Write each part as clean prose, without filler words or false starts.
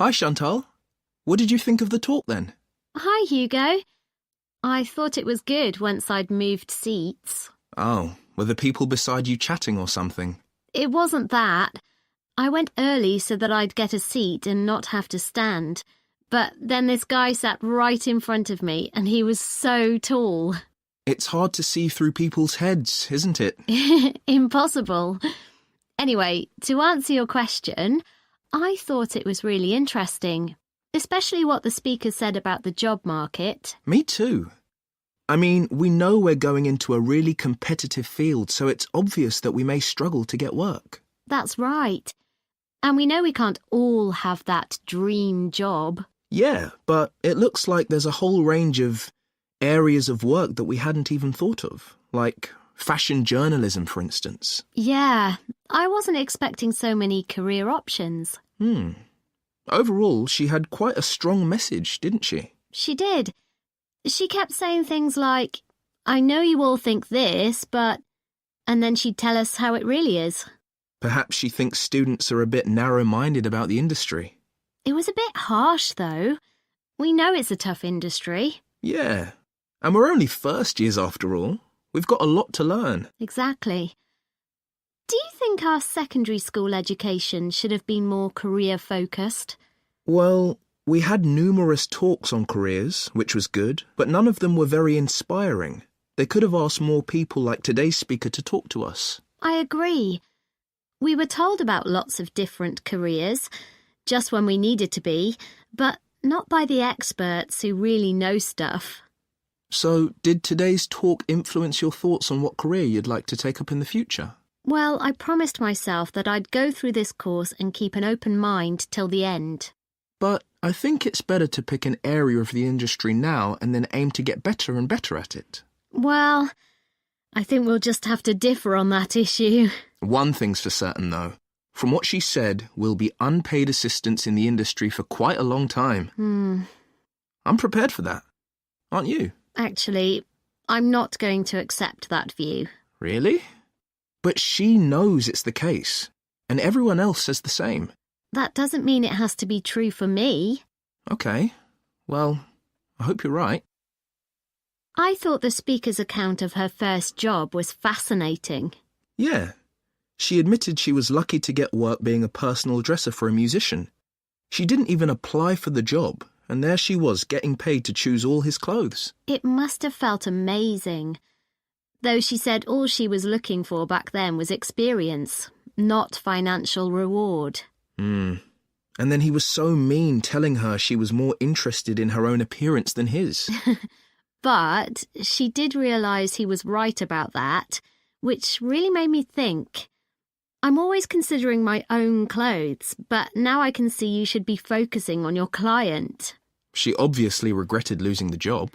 Hi, Chantal. What did you think of the talk then? Hi, Hugo. I thought it was good once I'd moved seats. Oh, were the people beside you chatting or something? It wasn't that. I went early so that I'd get a seat and not have to stand. But then this guy sat right in front of me and he was so tall. It's hard to see through people's heads, isn't it? Impossible. Anyway, to answer your question, I thought it was really interesting, especially what the speaker said about the job market. Me too. I mean, we know we're going into a really competitive field, so it's obvious that we may struggle to get work. That's right. And we know we can't all have that dream job. Yeah, but it looks like there's a whole range of areas of work that we hadn't even thought of, like fashion journalism, for instance. Yeah, I wasn't expecting so many career options. Overall, she had quite a strong message, didn't she? She did. She kept saying things like, I know you all think this, but... And then she'd tell us how it really is. Perhaps she thinks students are a bit narrow-minded about the industry. It was a bit harsh, though. We know it's a tough industry. Yeah, and we're only first years after all. We've got a lot to learn. Exactly. Do you think our secondary school education should have been more career-focused? Well, we had numerous talks on careers, which was good, but none of them were very inspiring. They could have asked more people like today's speaker to talk to us. I agree. We were told about lots of different careers, just when we needed to be, but not by the experts who really know stuff. So, did today's talk influence your thoughts on what career you'd like to take up in the future? Well, I promised myself that I'd go through this course and keep an open mind till the end. But I think it's better to pick an area of the industry now and then aim to get better and better at it. Well, I think we'll just have to differ on that issue. One thing's for certain, though. From what she said, we'll be unpaid assistants in the industry for quite a long time. I'm prepared for that. Aren't you? Actually, I'm not going to accept that view. Really? But she knows it's the case, and everyone else says the same. That doesn't mean it has to be true for me. Okay. Well, I hope you're right. I thought the speaker's account of her first job was fascinating. Yeah. She admitted she was lucky to get work being a personal dresser for a musician. She didn't even apply for the job, and there she was getting paid to choose all his clothes. It must have felt amazing. Though she said all she was looking for back then was experience, not financial reward. And then he was so mean, telling her she was more interested in her own appearance than his. But she did realise he was right about that, which really made me think. I'm always considering my own clothes, but now I can see you should be focusing on your client. She obviously regretted losing the job.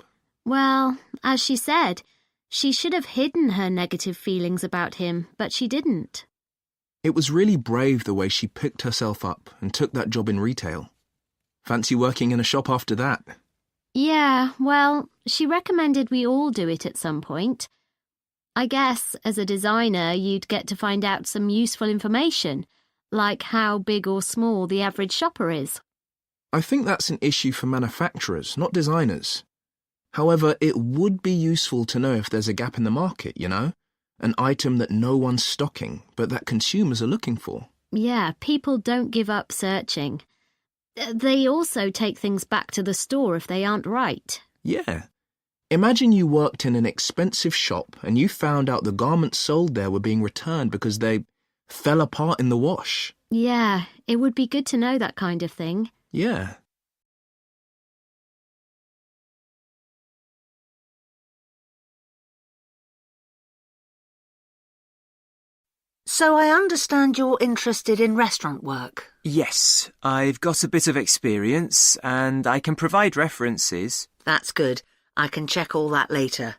Well, as she said, she should have hidden her negative feelings about him, but she didn't. It was really brave the way she picked herself up and took that job in retail. Fancy working in a shop after that? Yeah, well, she recommended we all do it at some point. I guess, as a designer, you'd get to find out some useful information, like how big or small the average shopper is. I think that's an issue for manufacturers, not designers. However, it would be useful to know if there's a gap in the market, you know? An item that no one's stocking, but that consumers are looking for. Yeah, people don't give up searching. They also take things back to the store if they aren't right. Yeah. Imagine you worked in an expensive shop and you found out the garments sold there were being returned because they fell apart in the wash. Yeah, it would be good to know that kind of thing. Yeah. So I understand you're interested in restaurant work? Yes, I've got a bit of experience and I can provide references. That's good. I can check all that later.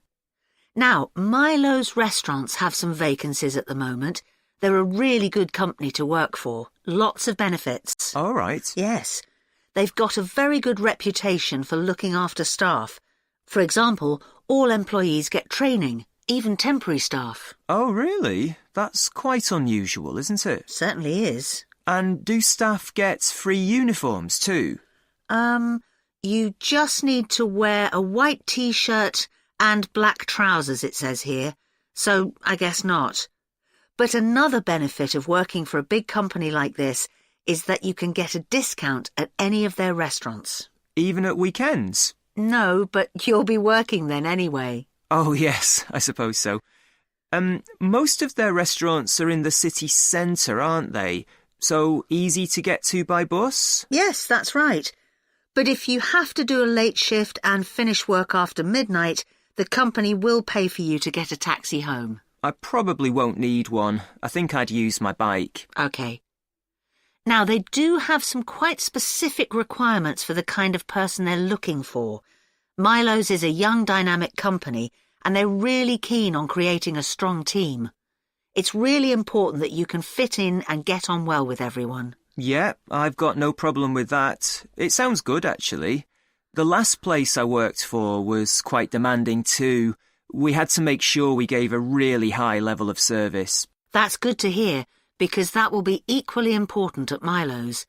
Now, Milo's restaurants have some vacancies at the moment. They're a really good company to work for. Lots of benefits. All right. Yes. They've got a very good reputation for looking after staff. For example, all employees get training, even temporary staff. Oh, really? That's quite unusual, isn't it? Certainly is. And do staff get free uniforms too? You just need to wear a white t-shirt and black trousers, it says here, so I guess not. But another benefit of working for a big company like this is that you can get a discount at any of their restaurants. Even at weekends? No, but you'll be working then anyway. Oh, yes, I suppose so. Most of their restaurants are in the city centre, aren't they? So easy to get to by bus? Yes, that's right. But if you have to do a late shift and finish work after midnight, the company will pay for you to get a taxi home. I probably won't need one. I think I'd use my bike. OK. Now, they do have some quite specific requirements for the kind of person they're looking for. Milo's is a young, dynamic company, and they're really keen on creating a strong team. It's really important that you can fit in and get on well with everyone. Yeah, I've got no problem with that. It sounds good, actually. The last place I worked for was quite demanding too. We had to make sure we gave a really high level of service. That's good to hear, because that will be equally important at Milo's.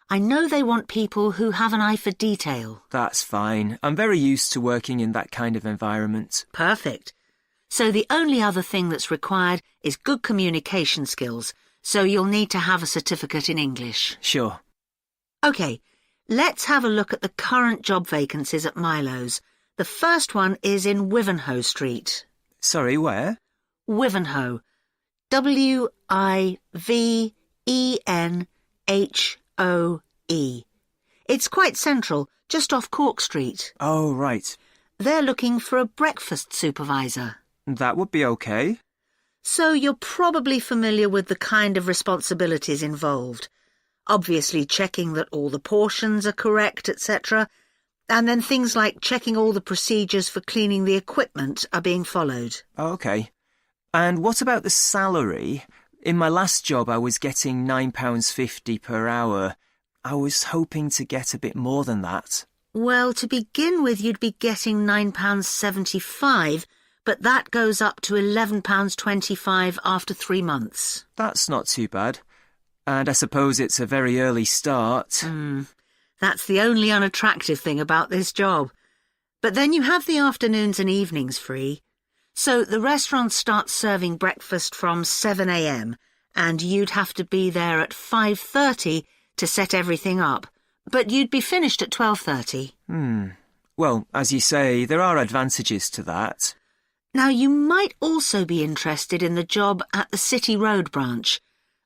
I know they want people who have an eye for detail. That's fine. I'm very used to working in that kind of environment. Perfect. So the only other thing that's required is good communication skills, so you'll need to have a certificate in English. Sure. OK, let's have a look at the current job vacancies at Milo's. The first one is in Wivenhoe Street. Sorry, where? Wivenhoe. W-I-V-E-N-H-O-E. It's quite central, just off Cork Street. Oh, right. They're looking for a breakfast supervisor. That would be okay. So you're probably familiar with the kind of responsibilities involved. Obviously checking that all the portions are correct, etc. And then things like checking all the procedures for cleaning the equipment are being followed. Okay. And what about the salary? In my last job, I was getting £9.50 per hour. I was hoping to get a bit more than that. Well, to begin with, you'd be getting £9.75, but that goes up to £11.25 after 3 months. That's not too bad. And I suppose it's a very early start. That's the only unattractive thing about this job. But then you have the afternoons and evenings free. So the restaurant starts serving breakfast from 7 a.m, and you'd have to be there at 5:30 to set everything up. But you'd be finished at 12:30. Well, as you say, there are advantages to that. Now, you might also be interested in the job at the City Road branch.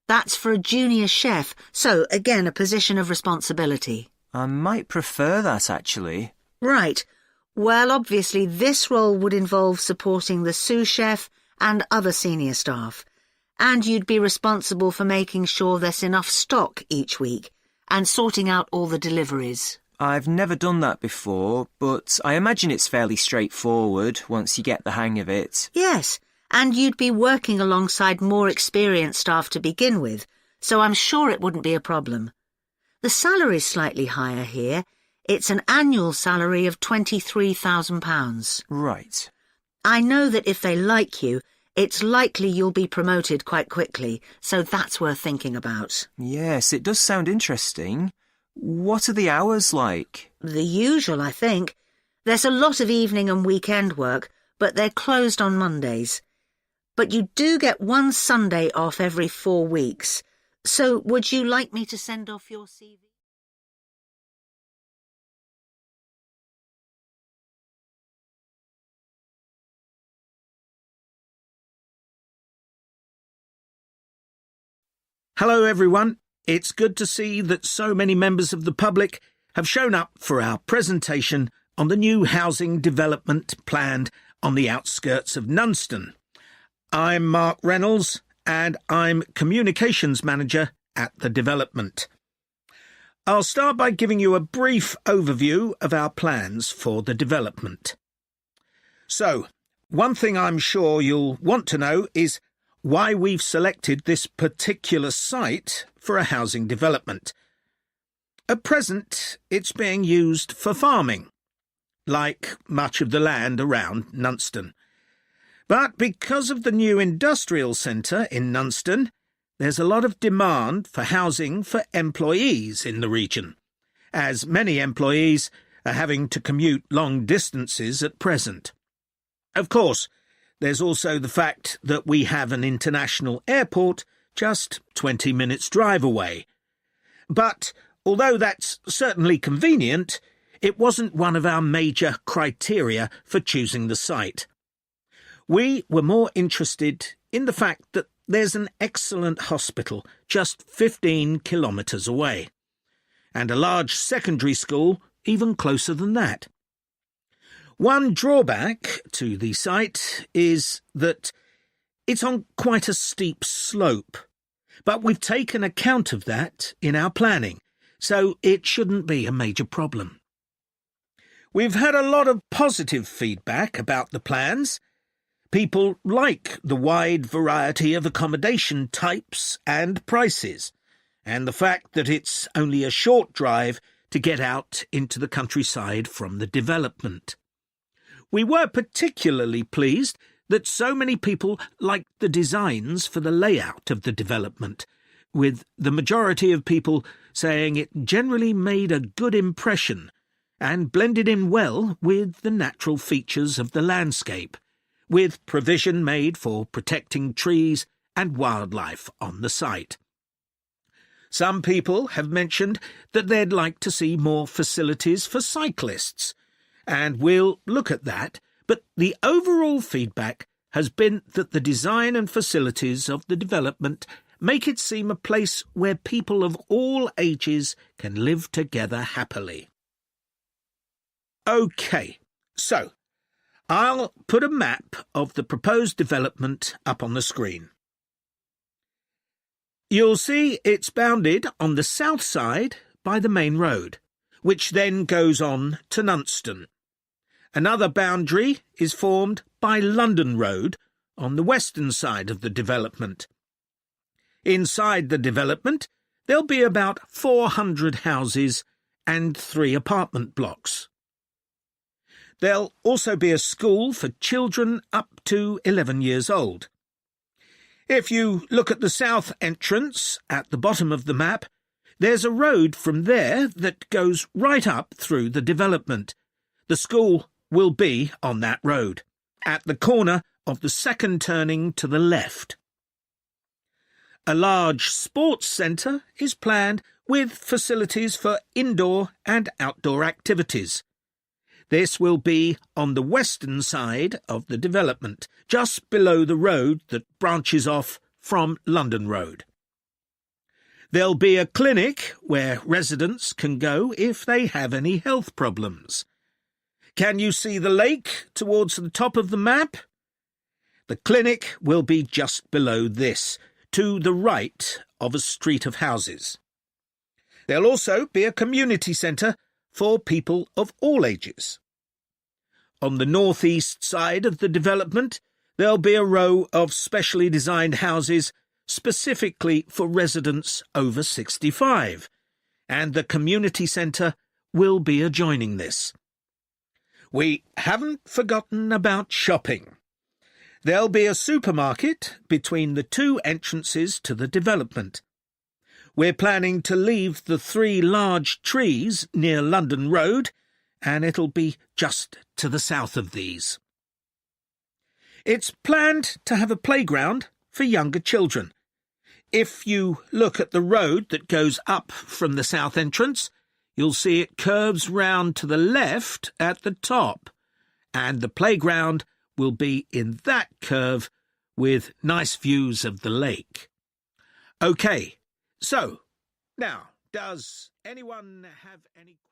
That's for a junior chef, so again a position of responsibility. I might prefer that, actually. Right. Well, obviously this role would involve supporting the sous chef and other senior staff. And you'd be responsible for making sure there's enough stock each week and sorting out all the deliveries. I've never done that before, but I imagine it's fairly straightforward once you get the hang of it. Yes, and you'd be working alongside more experienced staff to begin with, so I'm sure it wouldn't be a problem. The salary's slightly higher here. It's an annual salary of £23,000. Right. I know that if they like you, it's likely you'll be promoted quite quickly, so that's worth thinking about. Yes, it does sound interesting. What are the hours like? The usual, I think. There's a lot of evening and weekend work, but they're closed on Mondays. But you do get one Sunday off every 4 weeks. So would you like me to send off your CV? Hello everyone, it's good to see that so many members of the public have shown up for our presentation on the new housing development planned on the outskirts of Nunston. I'm Mark Reynolds and I'm Communications Manager at the development. I'll start by giving you a brief overview of our plans for the development. So, one thing I'm sure you'll want to know is why we've selected this particular site for a housing development. At present, it's being used for farming, like much of the land around Nunston. But because of the new industrial centre in Nunston, there's a lot of demand for housing for employees in the region, as many employees are having to commute long distances at present. Of course, there's also the fact that we have an international airport just 20 minutes' drive away. But although that's certainly convenient, it wasn't one of our major criteria for choosing the site. We were more interested in the fact that there's an excellent hospital just 15 kilometres away, and a large secondary school even closer than that. One drawback to the site is that it's on quite a steep slope, but we've taken account of that in our planning, so it shouldn't be a major problem. We've had a lot of positive feedback about the plans. People like the wide variety of accommodation types and prices, and the fact that it's only a short drive to get out into the countryside from the development. We were particularly pleased that so many people liked the designs for the layout of the development, with the majority of people saying it generally made a good impression and blended in well with the natural features of the landscape, with provision made for protecting trees and wildlife on the site. Some people have mentioned that they'd like to see more facilities for cyclists, and we'll look at that, but the overall feedback has been that the design and facilities of the development make it seem a place where people of all ages can live together happily. OK, so I'll put a map of the proposed development up on the screen. You'll see it's bounded on the south side by the main road, which then goes on to Nunston. Another boundary is formed by London Road on the western side of the development. Inside the development, there'll be about 400 houses and 3 apartment blocks. There'll also be a school for children up to 11 years old. If you look at the south entrance at the bottom of the map, there's a road from there that goes right up through the development. The school will be on that road, at the corner of the second turning to the left. A large sports centre is planned with facilities for indoor and outdoor activities. This will be on the western side of the development, just below the road that branches off from London Road. There'll be a clinic where residents can go if they have any health problems. Can you see the lake towards the top of the map? The clinic will be just below this, to the right of a street of houses. There'll also be a community centre for people of all ages. On the northeast side of the development, there'll be a row of specially designed houses specifically for residents over 65, and the community centre will be adjoining this. We haven't forgotten about shopping. There'll be a supermarket between the 2 entrances to the development. We're planning to leave the 3 large trees near London Road, and it'll be just to the south of these. It's planned to have a playground for younger children. If you look at the road that goes up from the south entrance, you'll see it curves round to the left at the top, and the playground will be in that curve with nice views of the lake. OK, so, now, does anyone have any questions?